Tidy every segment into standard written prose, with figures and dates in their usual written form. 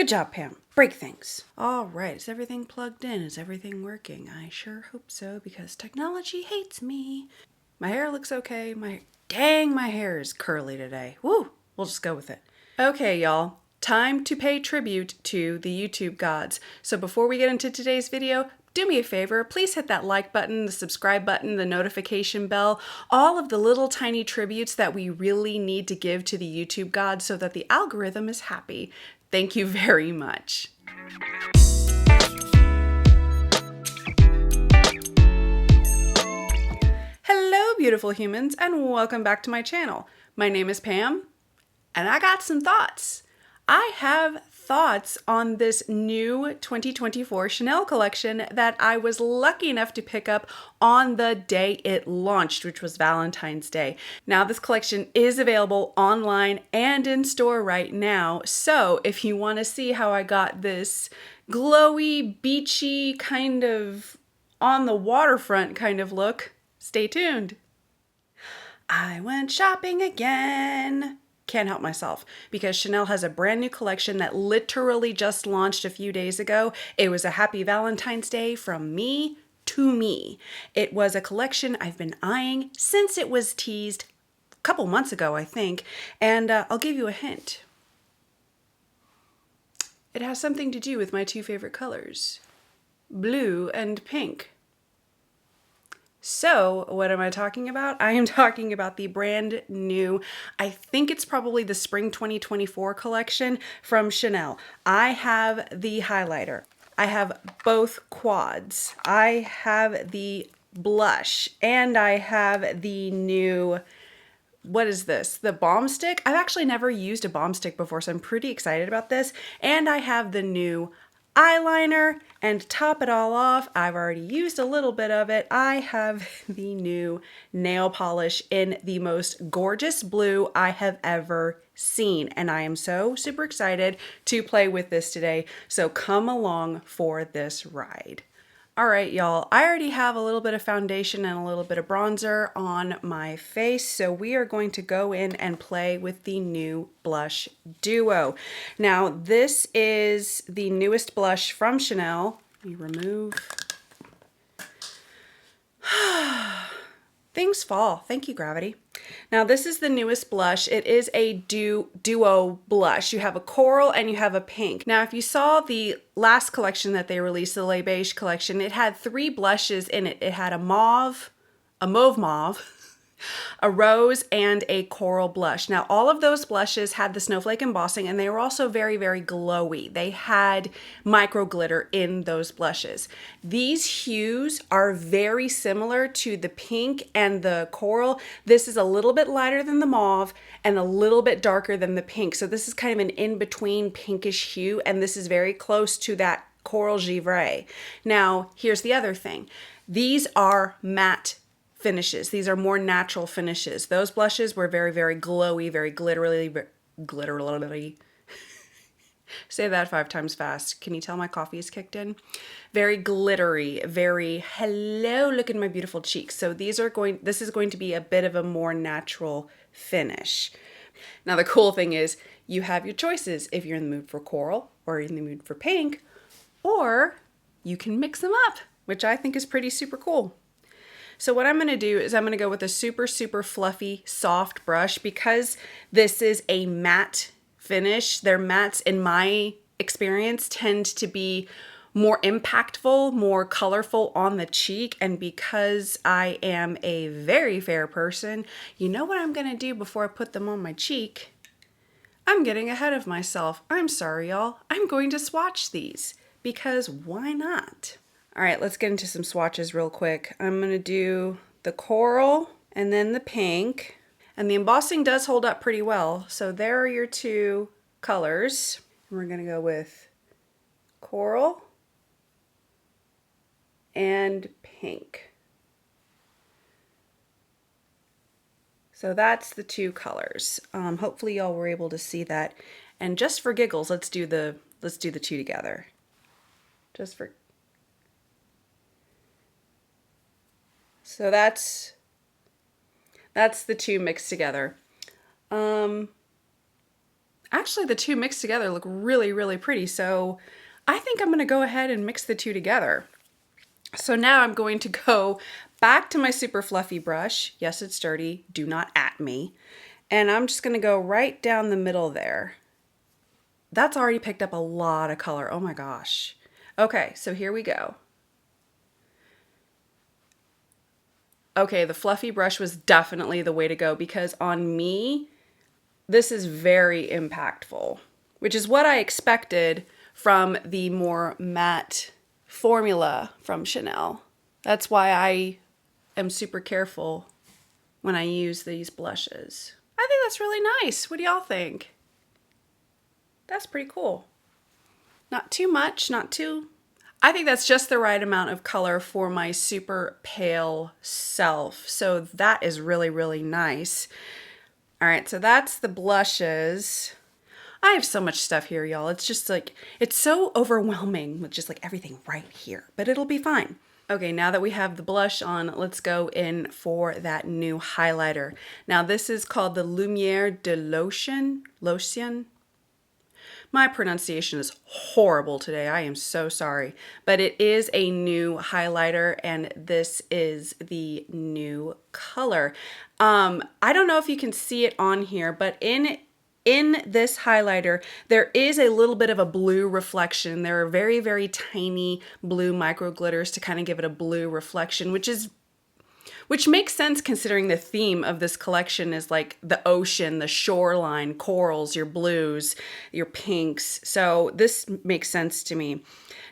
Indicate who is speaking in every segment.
Speaker 1: Good job, Pam. Break things. All right, is everything plugged in? Is everything working? I sure hope so, because technology hates me. My hair looks okay. Dang, my hair is curly today. Woo, we'll just go with it. Okay, y'all. Time to pay tribute to the YouTube gods. So before we get into today's video, do me a favor, please hit that like button, the subscribe button, the notification bell, all of the little tiny tributes that we really need to give to the YouTube gods so that the algorithm is happy. Thank you very much. Hello, beautiful humans, and welcome back to my channel. My name is Pam, and I got some thoughts. I have thoughts on this new 2024 Chanel collection that I was lucky enough to pick up on the day it launched, which was Valentine's Day. Now, this collection is available online and in store right now, so if you want to see how I got this glowy, beachy, kind of on the waterfront kind of look, stay tuned. I went shopping again. Can't help myself because Chanel has a brand new collection that literally just launched a few days ago. It was a happy Valentine's Day from me to me. It was a collection I've been eyeing since it was teased a couple months ago, I think, and I'll give you a hint. It has something to do with my two favorite colors, blue and pink. So what am I talking about? I am talking about the brand new, I think it's probably the spring 2024 collection from Chanel. I have the highlighter. I have both quads. I have the blush, and I have the new, what is this? The balm stick? I've actually never used a balm stick before, so I'm pretty excited about this. And I have the new eyeliner, and to top it all off, I've already used a little bit of it. I have the new nail polish in the most gorgeous blue I have ever seen, and I am so super excited to play with this today. So come along for this ride. All right, y'all, I already have a little bit of foundation and a little bit of bronzer on my face, so we are going to go in and play with the new blush duo. Now, this is the newest blush from Chanel. Let me remove. Things fall. Thank you, gravity. Now, this is the newest blush. It is a duo blush. You have a coral and you have a pink. Now, if you saw the last collection that they released, the Le Beige collection, it had three blushes in it. It had a mauve mauve, a rose, and a coral blush. Now, all of those blushes had the snowflake embossing, and they were also very, very glowy. They had micro glitter in those blushes. These hues are very similar to the pink and the coral. This is a little bit lighter than the mauve and a little bit darker than the pink. So this is kind of an in-between pinkish hue, and this is very close to that coral givre. Now, here's the other thing. These are matte finishes. These are more natural finishes. Those blushes were very, very glowy, very glitterly. Say that 5 times fast. Can you tell my coffee is kicked in? Very glittery, very hello, look at my beautiful cheeks. So this is going to be a bit of a more natural finish. Now, the cool thing is you have your choices if you're in the mood for coral or in the mood for pink, or you can mix them up, which I think is pretty super cool. So what I'm going to do is I'm going to go with a super, super fluffy, soft brush because this is a matte finish. Their mattes, in my experience, tend to be more impactful, more colorful on the cheek. And because I am a very fair person, you know what I'm going to do before I put them on my cheek? I'm getting ahead of myself. I'm sorry, y'all. I'm going to swatch these because why not? All right, let's get into some swatches real quick. I'm gonna do the coral and then the pink. And the embossing does hold up pretty well. So there are your two colors. We're gonna go with coral and pink. So that's the two colors. Hopefully y'all were able to see that. And just for giggles, let's do the two together. So that's the two mixed together. Actually, the two mixed together look really, really pretty. So I think I'm going to go ahead and mix the two together. So now I'm going to go back to my super fluffy brush. Yes, it's dirty. Do not at me. And I'm just going to go right down the middle there. That's already picked up a lot of color. Oh my gosh. Okay, so here we go. Okay, the fluffy brush was definitely the way to go because on me, this is very impactful, which is what I expected from the more matte formula from Chanel. That's why I am super careful when I use these blushes. I think that's really nice. What do y'all think? That's pretty cool. Not too much, not too... I think that's just the right amount of color for my super pale self. So that is really, really nice. All right, so that's the blushes. I have so much stuff here, y'all. It's just like, it's so overwhelming with just like everything right here, but it'll be fine. Okay, now that we have the blush on, let's go in for that new highlighter. Now this is called the Lumiere de Lotion. My pronunciation is horrible today. I am so sorry. But it is a new highlighter and this is the new color. I don't know if you can see it on here, but in this highlighter, there is a little bit of a blue reflection. There are very, very tiny blue micro glitters to kind of give it a blue reflection, which makes sense considering the theme of this collection is like the ocean, the shoreline, corals, your blues, your pinks. So this makes sense to me.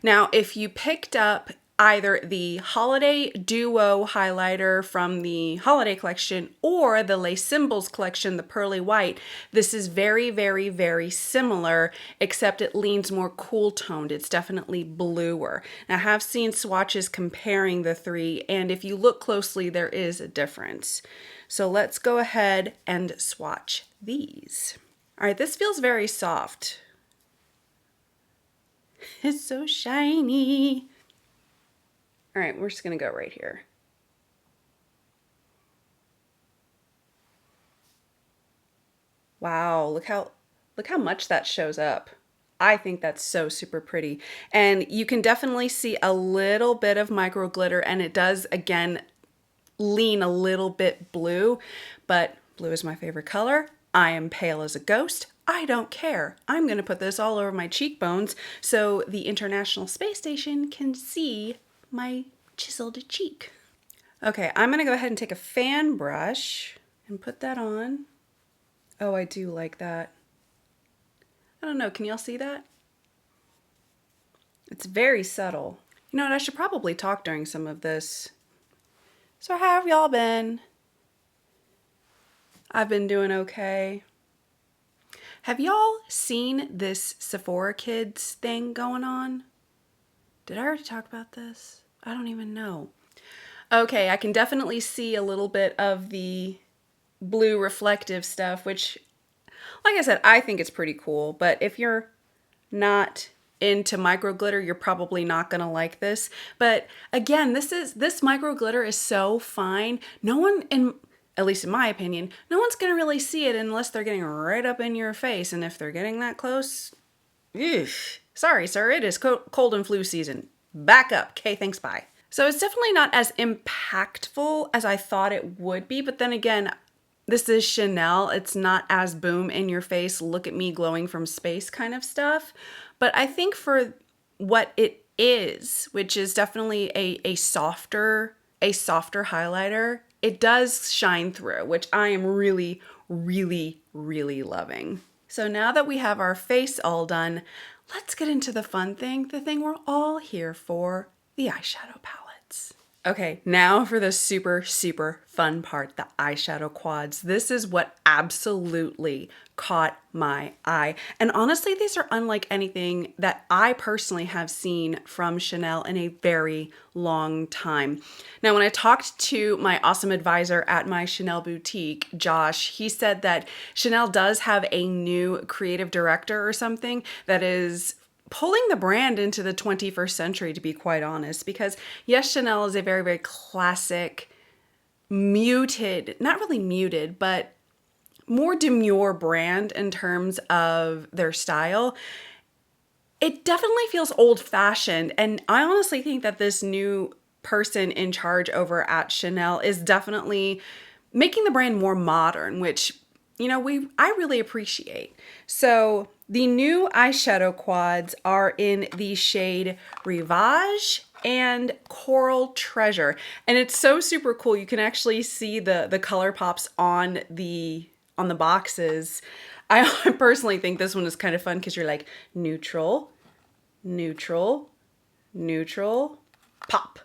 Speaker 1: Now, if you picked up either the Holiday Duo highlighter from the Holiday collection or the Les Symbols collection, the Pearly White, this is very, very, very similar, except it leans more cool toned. It's definitely bluer. Now, I have seen swatches comparing the three, and if you look closely, there is a difference. So let's go ahead and swatch these. All right, this feels very soft. It's so shiny. All right, we're just gonna go right here. Wow, look how much that shows up. I think that's so super pretty. And you can definitely see a little bit of micro glitter and it does again lean a little bit blue, but blue is my favorite color. I am pale as a ghost. I don't care. I'm gonna put this all over my cheekbones so the International Space Station can see my chiseled cheek. Okay, I'm gonna go ahead and take a fan brush and put that on. Oh, I do like that. I don't know, can y'all see that? It's very subtle. You know what, I should probably talk during some of this. So how have y'all been? I've been doing okay. Have y'all seen this Sephora Kids thing going on? Did I already talk about this? I don't even know. Okay, I can definitely see a little bit of the blue reflective stuff, which, like I said, I think it's pretty cool. But if you're not into micro glitter, you're probably not gonna like this. But again, this micro glitter is so fine. No one, at least in my opinion, no one's gonna really see it unless they're getting right up in your face. And if they're getting that close, sorry, sir, it is cold and flu season. Back up. Okay, thanks, bye. So it's definitely not as impactful as I thought it would be, but then again, this is Chanel. It's not as boom in your face, look at me glowing from space kind of stuff. But I think for what it is, which is definitely a softer highlighter, it does shine through, which I am really, really, really loving. So now that we have our face all done, let's get into the fun thing, the thing we're all here for, the eyeshadow palettes. Okay, now for the super, super fun part, the eyeshadow quads. This is what absolutely caught my eye. And honestly, these are unlike anything that I personally have seen from Chanel in a very long time. Now, when I talked to my awesome advisor at my Chanel boutique, Josh, he said that Chanel does have a new creative director or something that is pulling the brand into the 21st century, to be quite honest, because yes, Chanel is a very, very classic, muted, not really muted, but more demure brand in terms of their style. It definitely feels old-fashioned, and I honestly think that this new person in charge over at Chanel is definitely making the brand more modern, which, you know, I really appreciate. So the new eyeshadow quads are in the shade Rivage and Coral Treasure, and it's so super cool. You can actually see the color pops on the boxes. I personally think this one is kind of fun because you're like neutral, neutral, neutral, pop.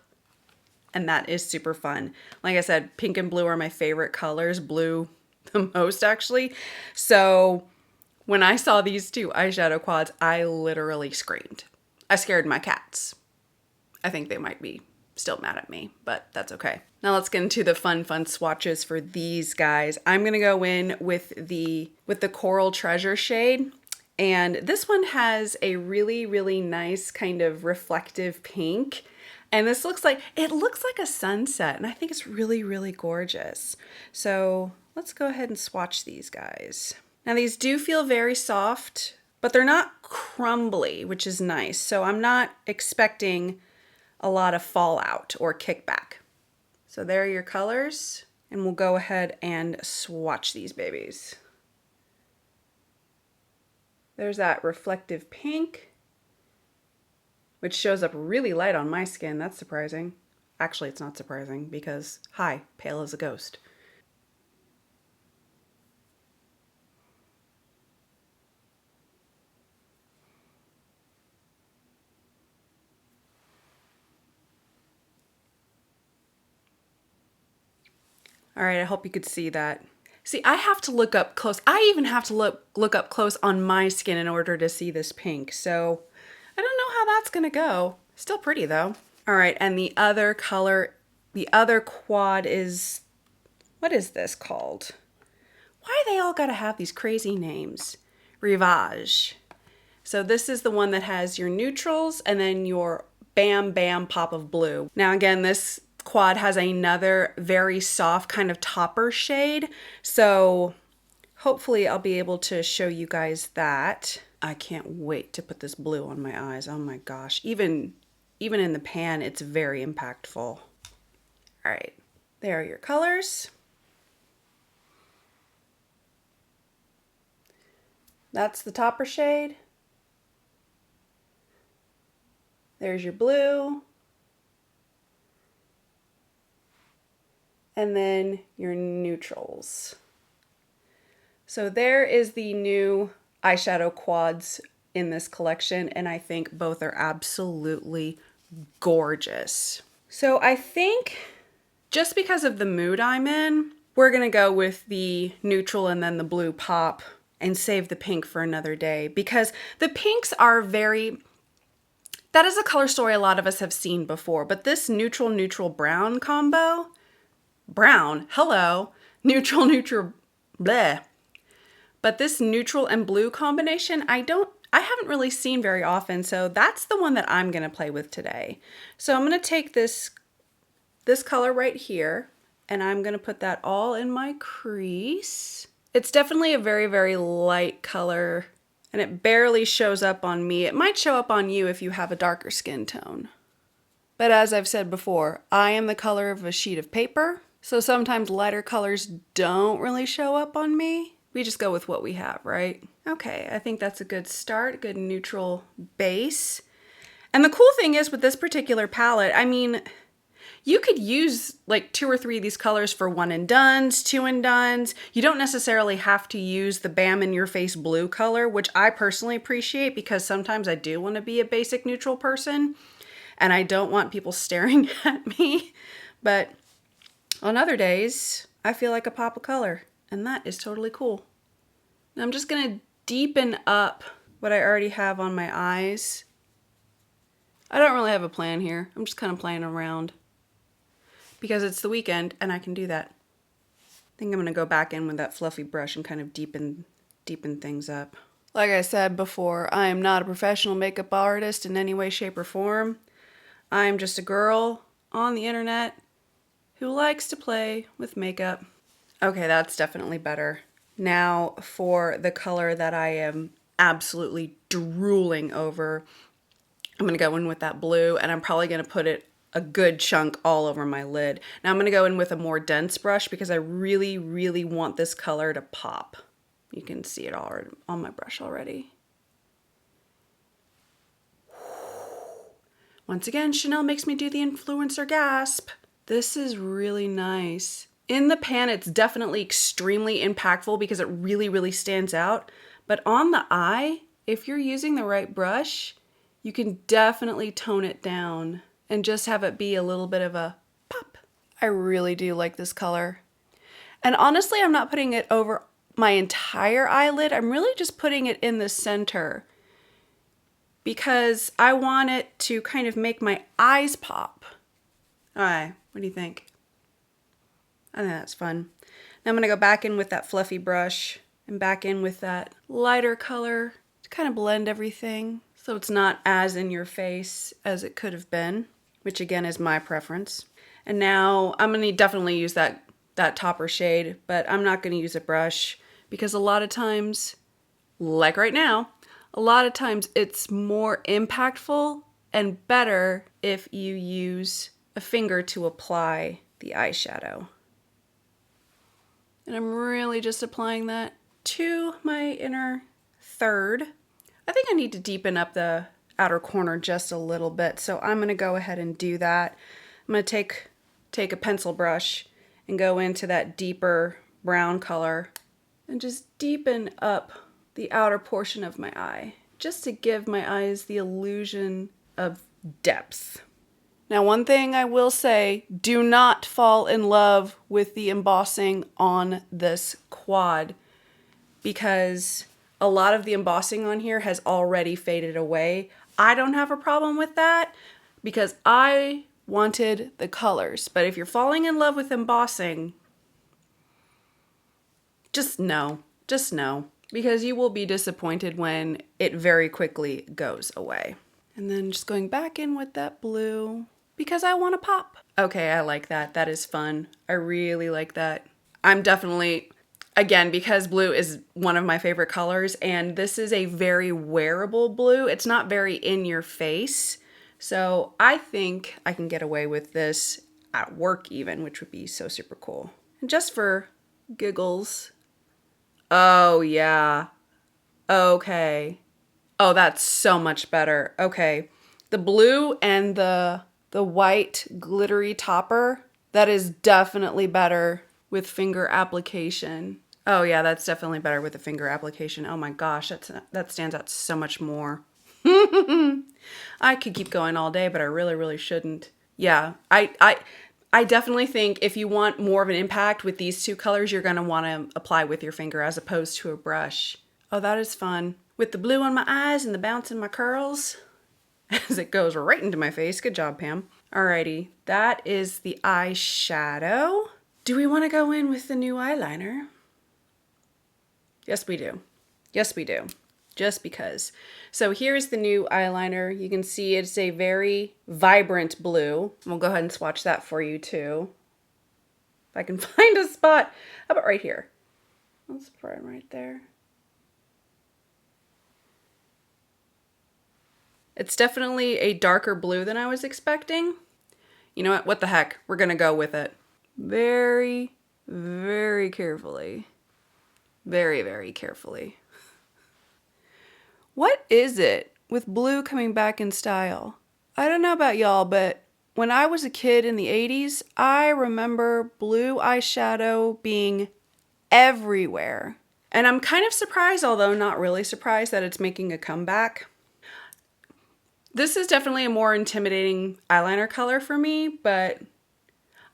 Speaker 1: And that is super fun. Like I said, pink and blue are my favorite colors. Blue the most, actually. So when I saw these two eyeshadow quads, I literally screamed. I scared my cats. I think they might be still mad at me, but that's okay. Now let's get into the fun swatches for these guys. I'm gonna go in with the Coral Treasure shade. And this one has a really nice kind of reflective pink. And this looks like a sunset, and I think it's really gorgeous. So let's go ahead and swatch these guys. Now these do feel very soft, but they're not crumbly, which is nice. So I'm not expecting a lot of fallout or kickback. So there are your colors, and we'll go ahead and swatch these babies. There's that reflective pink, which shows up really light on my skin. That's surprising. Actually, it's not surprising because, hi, pale as a ghost. All right, I hope you could see that. See, I have to look up close. I even have to look up close on my skin in order to see this pink. So I don't know how that's gonna go. Still pretty though. All right, and the other color, the other quad is, what is this called? Why do they all gotta have these crazy names? Rivage. So this is the one that has your neutrals and then your bam bam pop of blue. Now again, this quad has another very soft kind of topper shade. So hopefully I'll be able to show you guys that. I can't wait to put this blue on my eyes. Oh my gosh. Even in the pan, it's very impactful. All right, there are your colors. That's the topper shade. There's your blue. And then your neutrals. So there is the new eyeshadow quads in this collection, and I think both are absolutely gorgeous. So I think just because of the mood I'm in, we're gonna go with the neutral and then the blue pop and save the pink for another day, because the pinks are that is a color story a lot of us have seen before, but this neutral brown combo, brown, hello, neutral, bleh. But this neutral and blue combination, I haven't really seen very often, so that's the one that I'm gonna play with today. So I'm gonna take this color right here, and I'm gonna put that all in my crease. It's definitely a very light color, and it barely shows up on me. It might show up on you if you have a darker skin tone. But as I've said before, I am the color of a sheet of paper, so sometimes lighter colors don't really show up on me. We just go with what we have, right? Okay, I think that's a good start, good neutral base. And the cool thing is with this particular palette, I mean, you could use like 2 or 3 of these colors for one and dones, 2 and dones. You don't necessarily have to use the bam in your face blue color, which I personally appreciate because sometimes I do want to be a basic neutral person and I don't want people staring at me. But on other days, I feel like a pop of color, and that is totally cool. Now I'm just gonna deepen up what I already have on my eyes. I don't really have a plan here. I'm just kind of playing around because it's the weekend and I can do that. I think I'm gonna go back in with that fluffy brush and kind of deepen things up. Like I said before, I am not a professional makeup artist in any way, shape, or form. I am just a girl on the internet who likes to play with makeup. Okay, that's definitely better. Now for the color that I am absolutely drooling over, I'm going to go in with that blue, and I'm probably going to put it a good chunk all over my lid. Now I'm going to go in with a more dense brush because I really, really want this color to pop. You can see it all on my brush already. Once again, Chanel makes me do the influencer gasp. This is really nice. In the pan, it's definitely extremely impactful because it really, really stands out. But on the eye, if you're using the right brush, you can definitely tone it down and just have it be a little bit of a pop. I really do like this color. And honestly, I'm not putting it over my entire eyelid. I'm really just putting it in the center because I want it to kind of make my eyes pop. All right, what do you think? I think that's fun. Now I'm gonna go back in with that fluffy brush and back in with that lighter color to kind of blend everything so it's not as in your face as it could have been, which again is my preference. And now I'm gonna definitely use that topper shade, but I'm not gonna use a brush because a lot of times, like right now, a lot of times it's more impactful and better if you use a finger to apply the eyeshadow. And I'm really just applying that to my inner third. I think I need to deepen up the outer corner just a little bit, so I'm gonna go ahead and do that. I'm gonna take a pencil brush and go into that deeper brown color and just deepen up the outer portion of my eye, just to give my eyes the illusion of depth. Now, one thing I will say, do not fall in love with the embossing on this quad because a lot of the embossing on here has already faded away. I don't have a problem with that because I wanted the colors. But if you're falling in love with embossing, just no, because you will be disappointed when it very quickly goes away. And then just going back in with that blue because I want to pop. Okay, I like that. That is fun. I really like that. I'm definitely, again, because blue is one of my favorite colors, and this is a very wearable blue. It's not very in your face. So I think I can get away with this at work even, which would be so super cool. And just for giggles. Oh, yeah. Okay. Oh, that's so much better. Okay. The blue and the white glittery topper, that is definitely better with finger application. Oh yeah, that's definitely better with the finger application. Oh my gosh, that stands out so much more. I could keep going all day, but I really, really shouldn't. Yeah, I definitely think if you want more of an impact with these two colors, you're gonna wanna apply with your finger as opposed to a brush. Oh, that is fun. With the blue on my eyes and the bounce in my curls as it goes right into my face. Good job, Pam. Alrighty, that is the eyeshadow. Do we wanna go in with the new eyeliner? Yes, we do. Yes, we do. Just because. So here's the new eyeliner. You can see it's a very vibrant blue. We'll go ahead and swatch that for you too. If I can find a spot. How about right here? Let's put it right there. It's definitely a darker blue than I was expecting. You know what? What the heck? We're gonna go with it. Very, very carefully. Very, very carefully. What is it with blue coming back in style? I don't know about y'all, but when I was a kid in the 80s, I remember blue eyeshadow being everywhere. And I'm kind of surprised, although not really surprised, that it's making a comeback. This is definitely a more intimidating eyeliner color for me, but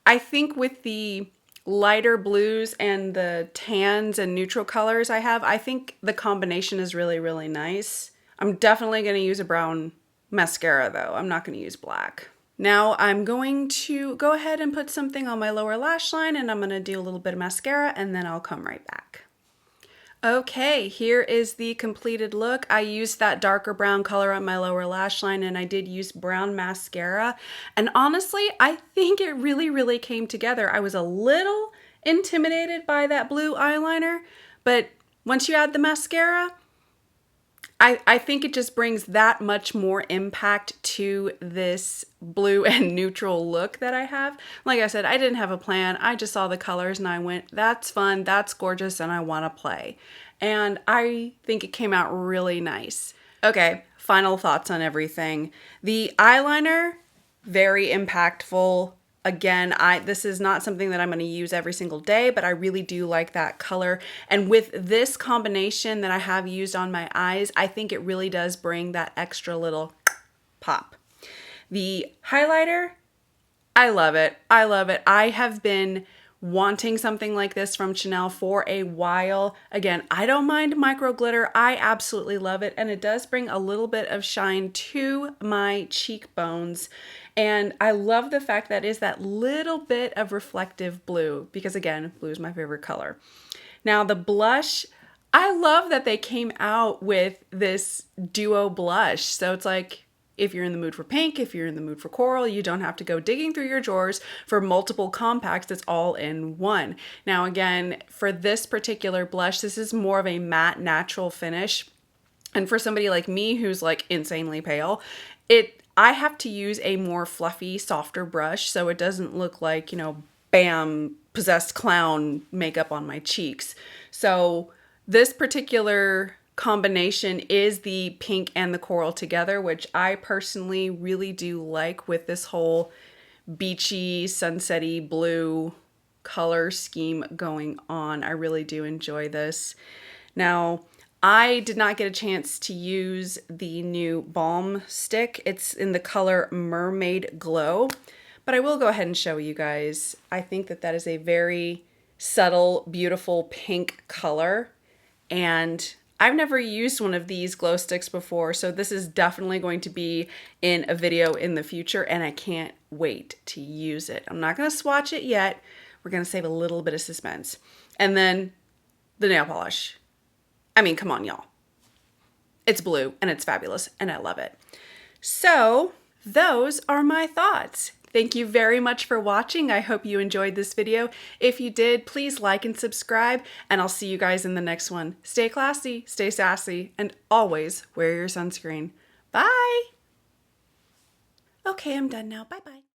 Speaker 1: I think with the lighter blues and the tans and neutral colors I have, I think the combination is really, really nice. I'm definitely going to use a brown mascara though. I'm not going to use black. Now I'm going to go ahead and put something on my lower lash line, and I'm going to do a little bit of mascara, and then I'll come right back. Okay, here is the completed look. I used that darker brown color on my lower lash line, and I did use brown mascara. And honestly, I think it really, really came together. I was a little intimidated by that blue eyeliner, But once you add the mascara, I think it just brings that much more impact to this blue and neutral look that I have. Like I said, I didn't have a plan. I just saw the colors and I went, that's fun, that's gorgeous, and I want to play. And I think it came out really nice. Okay, final thoughts on everything. The eyeliner, very impactful. Again, this is not something that I'm going to use every single day, but I really do like that color. And with this combination that I have used on my eyes, I think it really does bring that extra little pop. The highlighter, I love it. I love it. I have been wanting something like this from Chanel for a while. Again, I don't mind micro glitter. I absolutely love it. And it does bring a little bit of shine to my cheekbones. And I love the fact that is that little bit of reflective blue, because again, blue is my favorite color. Now the blush, I love that they came out with this duo blush. So it's like, if you're in the mood for pink, if you're in the mood for coral, you don't have to go digging through your drawers for multiple compacts. It's all in one. Now again, for this particular blush, this is more of a matte natural finish. And for somebody like me who's like insanely pale, I have to use a more fluffy, softer brush so it doesn't look like, you know, bam, possessed clown makeup on my cheeks. So this particular combination is the pink and the coral together, which I personally really do like with this whole beachy, sunsetty blue color scheme going on. I really do enjoy this. Now, I did not get a chance to use the new balm stick. It's in the color Mermaid Glow, but I will go ahead and show you guys. I think that that is a very subtle, beautiful pink color, and I've never used one of these glow sticks before, so this is definitely going to be in a video in the future, and I can't wait to use it. I'm not going to swatch it yet. We're going to save a little bit of suspense. And then the nail polish. I mean, come on, y'all. It's blue and it's fabulous and I love it. So those are my thoughts. Thank you very much for watching. I hope you enjoyed this video. If you did, please like and subscribe, and I'll see you guys in the next one. Stay classy, stay sassy, and always wear your sunscreen. Bye. Okay, I'm done now. Bye-bye.